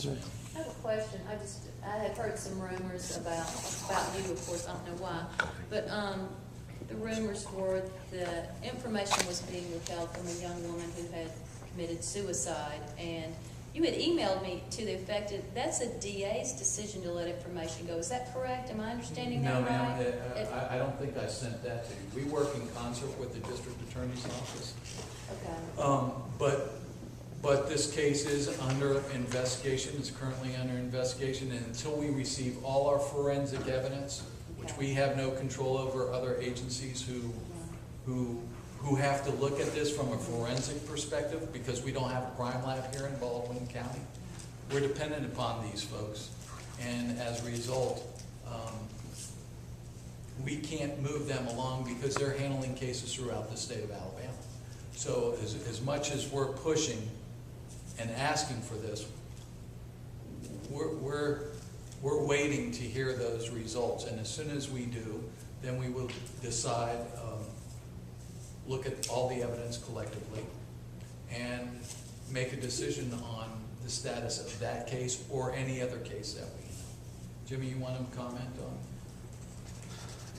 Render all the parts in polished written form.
I have a question. I had heard some rumors about you, of course, I don't know why, but the rumors were that information was being withheld from a young woman who had committed suicide, and you had emailed me to the effect that that's a DA's decision to let information go. Is that correct? Am I understanding that No, ma'am, right? I don't think I sent that to you. We work in concert with the district attorney's office. Okay. But this case is under investigation, it's currently under investigation, and until we receive all our forensic evidence, which we have no control over, other agencies who have to look at this from a forensic perspective, because we don't have a crime lab here in Baldwin County. We're dependent upon these folks, and as a result, we can't move them along because they're handling cases throughout the state of Alabama. So as much as we're pushing and asking for this, we're waiting to hear those results, and as soon as we do, then we will decide, look at all the evidence collectively, and make a decision on the status of that case or any other case that we know. Jimmy, you want to comment on?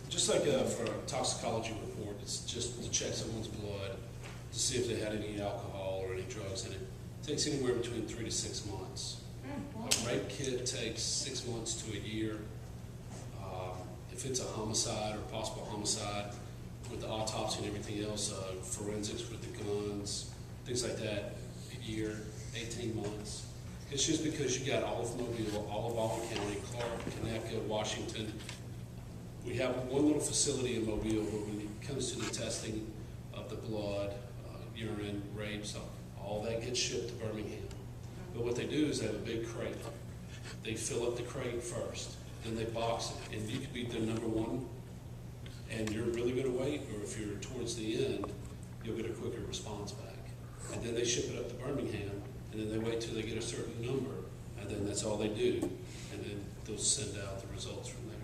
Just like for a toxicology report, it's just to check someone's blood to see if they had any alcohol or any drugs in it. It takes anywhere between 3 to 6 months. A rape kit takes 6 months to a year. If it's a homicide or possible homicide, with the autopsy and everything else, forensics with the guns, things like that, a year, 18 months. It's just because you got all of Mobile, all of Baldwin County, Clark, Connecticut, Washington. We have one little facility in Mobile where when it comes to the testing of the blood, urine, rapes, all that gets shipped to Birmingham. But what they do is they have a big crate. They fill up the crate first, then they box it, and you could be the number one, and you're really going to wait, or if you're towards the end, you'll get a quicker response back. And then they ship it up to Birmingham, and then they wait till they get a certain number, and then that's all they do, and then they'll send out the results from there.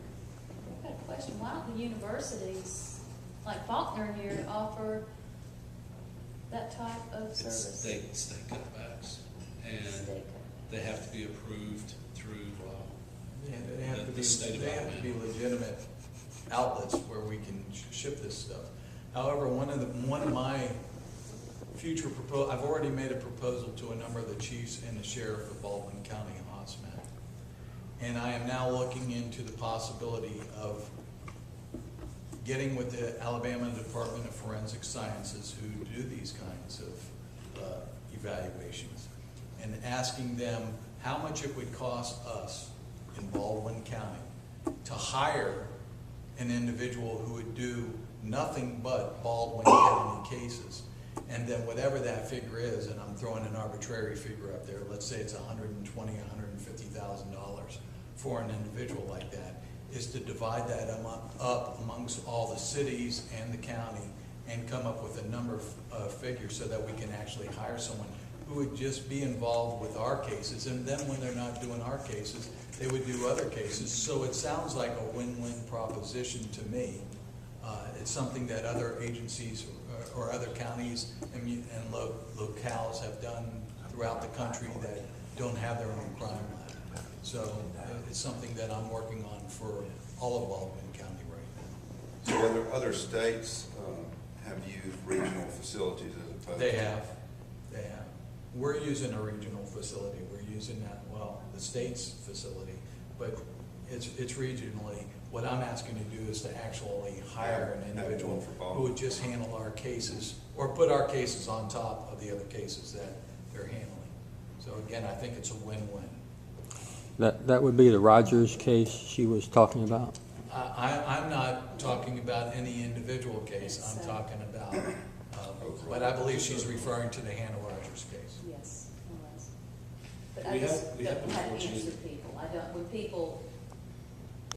I've got a question. Why don't the universities, like Faulkner here, offer that type of It's service? state cutbacks, and State they have to be approved through They have to the state of be Alabama. legitimate outlets where we can ship this stuff. However, one of my future I've already made a proposal to a number of the chiefs and the sheriff of Baldwin County and HOSMAC. And I am now looking into the possibility of getting with the Alabama Department of Forensic Sciences, who do these kinds of evaluations, and asking them how much it would cost us in Baldwin County to hire an individual who would do nothing but Baldwin County cases. And then whatever that figure is, and I'm throwing an arbitrary figure up there, let's say it's $120,000, $150,000 for an individual like that, is to divide that up amongst all the cities and the county and come up with a number of figures so that we can actually hire someone who would just be involved with our cases. And then when they're not doing our cases, they would do other cases. So it sounds like a win-win proposition to me. It's something that other agencies or other counties and locales have done throughout the country that don't have their own crime lab. So it's something that I'm working on for all of Baldwin County right now. So other states have used regional facilities as opposed They to... have. We're using a regional facility. We're using the state's facility, but it's regionally. What I'm asking to do is to actually hire an individual who would just handle our cases or put our cases on top of the other cases that they're handling. So again, I think it's a win-win. That would be the Rogers case she was talking about? I'm not talking about any individual case. I'm talking about, but I believe she's referring to the Hannah Rogers case. Yes, it was. But I We just have don't know how to unfortunately- answer people. I don't, when people